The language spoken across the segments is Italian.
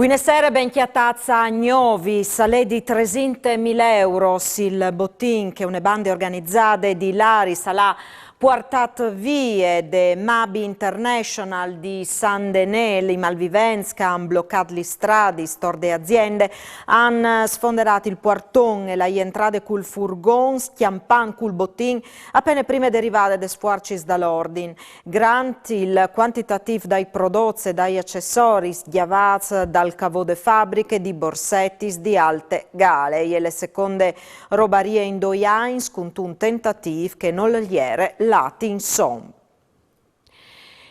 Buonasera, ben chiatazza a Gnovi, sale di 300.000 euro il bottin che une bande organizzate di Lari sarà portat vie de Mabi International di San Denel, i malvivenzi che hanno bloccato le strade, storde aziende, hanno sfonderato il portone e le entrate col furgon, schiampan col bottin, appena prime derivate de sforzi dall'ordine. Grant il quantitativo dai prodotti e dai accessori schiavati dal cavo de fabbriche di borsetti di alte gale e le seconde robarie in doiains con un tentativo che non gli era lati insomma.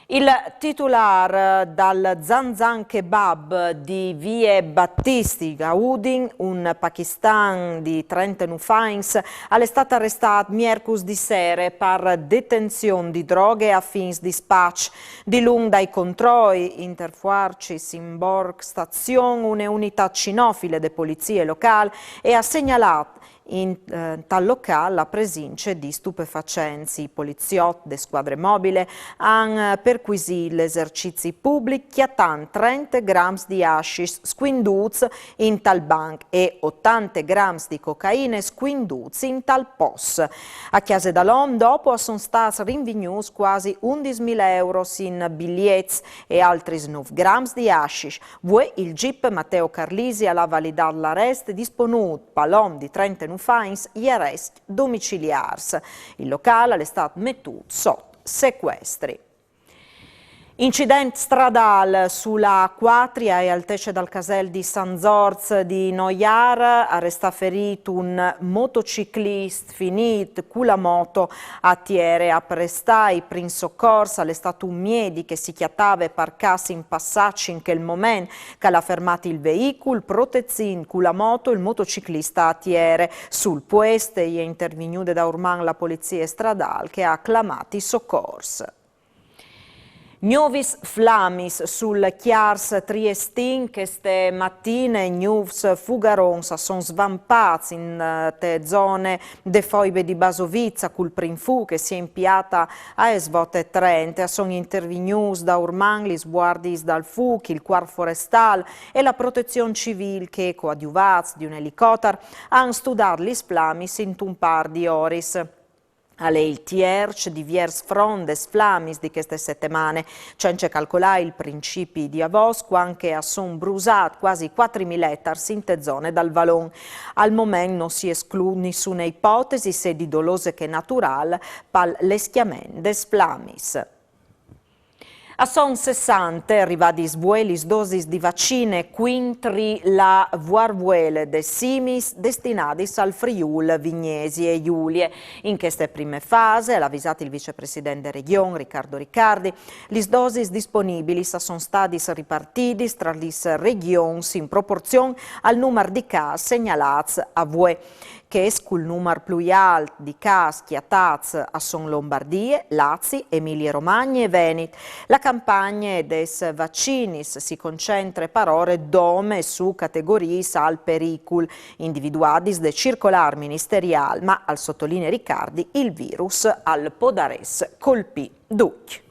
Il titular dal Zanzan Kebab di Vie Battisti Gaudin, un pakistan di 31 anni, è stato arrestato mercoledì di sera per detenzione di droghe a fins di spaccio. Di lungo dai controlli interfuarcis in Borg Station, un'unità cinofile di polizie locali e ha segnalato in tal locale la presenza di stupefacenti. I poliziotti de squadre mobile hanno perquisito l'esercizi pubblici chiatan 30 grammi di hashish squinduzi in tal bank e 80 grammi di cocaina squinduzi in tal pos. A Chiese d'Alom dopo sono stati rinvenuti quasi 11.000 euro in biglietti e altri 9 grammi di hashish. Il GIP Matteo Carlisi ha validato l'arresto disponuto Palom di 39 fines gli arresti domiciliari. Il locale è stato mettuto sotto sequestri. Incidente stradale sulla Quatria e altece dal casel di San Zorz di Noiara, arresta ferito un motociclista finito con la moto a Tiere a prestai prin soccorso, è stato un miedi che si chiatava per casi in passaggio in quel momento che l'ha fermato il veicolo, protezzin con la moto il motociclista a Tiere. Sul puesto è intervenuta da Urman la polizia stradale che ha acclamato i soccorsi. Nuovis flamis sul Chiars Triestin che ste mattine News Fugarons sono svampati in te zone de foibe di Basovizza col Prinfu che si è impiata a Esvote Trente. Sono intervenuti da Urman, gli sguardis dal FUC, il Quar Forestal e la protezione civile che coadiuvati di un elicottero hanno studiato gli flamis in un par di oris. Ale il tierce di viers frondes flamis di queste settimane, cence calcolare il principi di avosco anche a son brusat quasi 4.000 ettari in te zone dal Valon. Al momento non si esclude nessuna ipotesi se di dolose che naturale pal l'eschiamento des flamis. A son 60 arrivati sbuelis dosis di vaccine quintri la vuarvuele de simis destinadis al Friul, Vignesi e Giulie. In queste prime fasi, l'ha avvisato il vicepresidente Regione Riccardo Riccardi, le dosis disponibili sono stati ripartiti tra le regioni in proporzione al numero di casi segnalati a VUE, che è il numero più alto di casi chiatati a son Lombardie, Lazio, Emilia Romagna e Veneto. La campagna des vaccinis si concentra per ora dome su categorie al pericolo, individuati de circolare ministeriale, ma al sottolinea Riccardi il virus al podares colpì duc.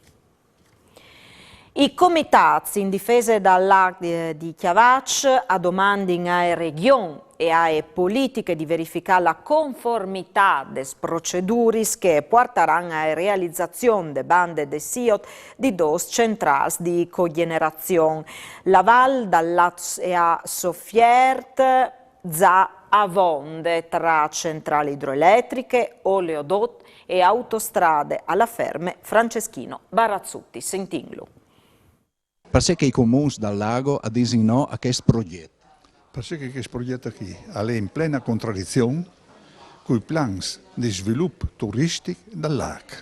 I comitati in difesa dall'AG di Chiavac a domande a regione e a politiche di verificare la conformità des proceduris che porteranno a realizzazione de bande de SIOT di dos centrali di cogenerazione. La Val dall'Az e a Soffiert za Avonde tra centrali idroelettriche, oleodot e autostrade alla ferme Franceschino Barazzutti. Sentinglo. Perché i comuni dal lago ha designato a questo progetto? Perché questo progetto qui è in plena contraddizione con i piani di sviluppo turistico del lago.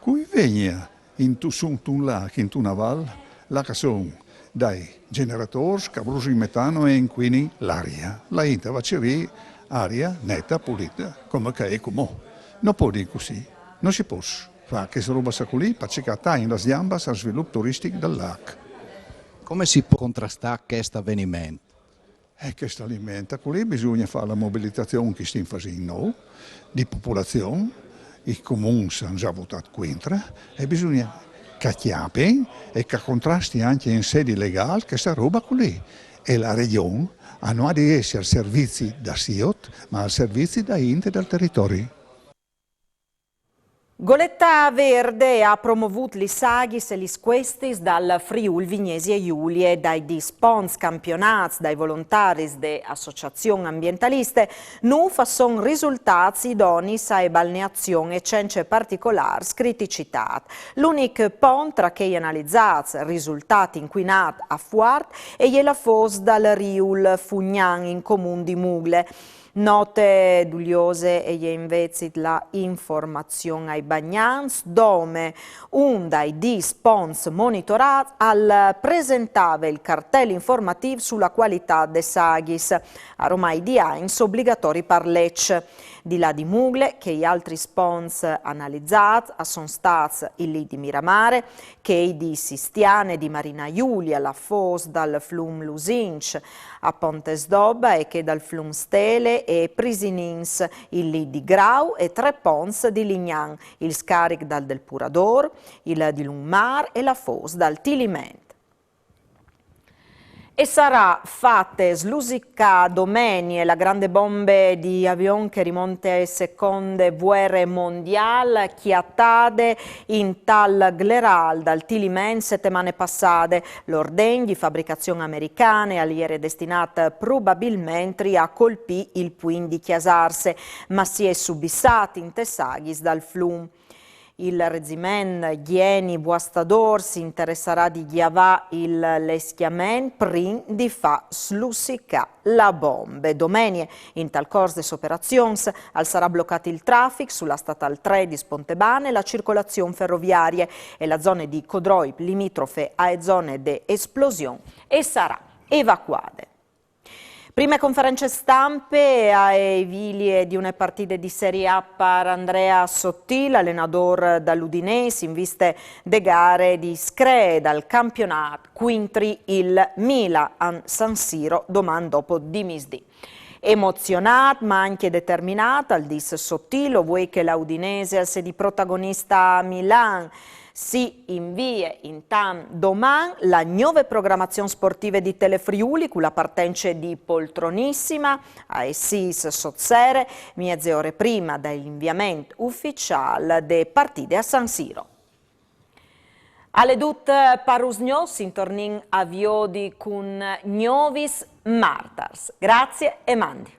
Qui viene in un lago, in una valle, la che sono dai generatori che producono metano e inquinano l'aria. La gente va a cercare aria netta, pulita, come è comune. Non può dire così, non si può. Fa che se roba lì perché sta in le gambe al sviluppo turistico del lago. Come si può contrastare questo avvenimento? Questo alimento, qui bisogna fare la mobilitazione che stiamo facendo di popolazione, i comuni hanno già votato contro e bisogna che chiappino e che contrasti anche in sedi legali questa roba qui. e la regione hanno ad essere servizi da SIOT, ma servizi da Inter del territorio. Goletta Verde ha promovuto gli Saghis e gli Questis dal Friuli Vignesi e Giulie, dai dispons campionati, dai volontari de associazioni ambientaliste, nu son risultati idonei a balneazione e cence particolari criticità. L'unico pont tra che analizzati risultati inquinati a Fuart e la fos dal Riul Fugnan in comune di Mugle. Note dugliose e invece la informazione ai bagnans, dove un dai dispons monitorati al presentava il cartello informativo sulla qualità dei saghis, a Romai di Ains obbligatori per Lecce. Di là di Mugle, che gli altri spons analizzati sono stati il di Miramare, che i di Sistiane, di Marina Giulia, la Fos dal Flum Lusinc a Pontesdobba e che dal Flum Stele e Prisinins, il lì di Grau e tre pons di Lignan, il Scaric dal del Purador, il di Lungmar e la Fos dal Tiliment. E sarà fatte slusicca domeni la grande bombe di avion che rimonta alle seconde guerre mondiali, chiattade in tal Gleral dal Tiliment settimane passate, l'ordine di fabbricazione americane, aliere destinate probabilmente a colpire il puin di Chiasarse, ma si è subissati in Tessaghis dal Flum. Il reggiment Ghieni Buastador si interesserà di chiavare l'eschiament prin di fa slussica la bombe. Domenie, in tal corso des operazions, sarà bloccato il traffico sulla Statal 3 di Spontebane, la circolazione ferroviaria e la zona di Codroi limitrofe a zone di esplosione e sarà evacuate. Prime conferenze stampe ai viglie di una partita di Serie A per Andrea Sottil, allenatore dall'Udinese, in viste de gare di Scree dal campionato Quintri il Milan San Siro domani dopo di misdì. Emozionata ma anche determinata, al dis Sottilo, vuoi che la Udinese sia di protagonista a Milan, si invia intanto domani la nuova programmazione sportiva di Telefriuli con la partenza di Poltronissima a Essis Sozzere, mezze ore prima dell'inviamento ufficiale delle partite a San Siro. Alle dut parusgnos in tornin aviodi con Gnovis Martars. Grazie e mandi.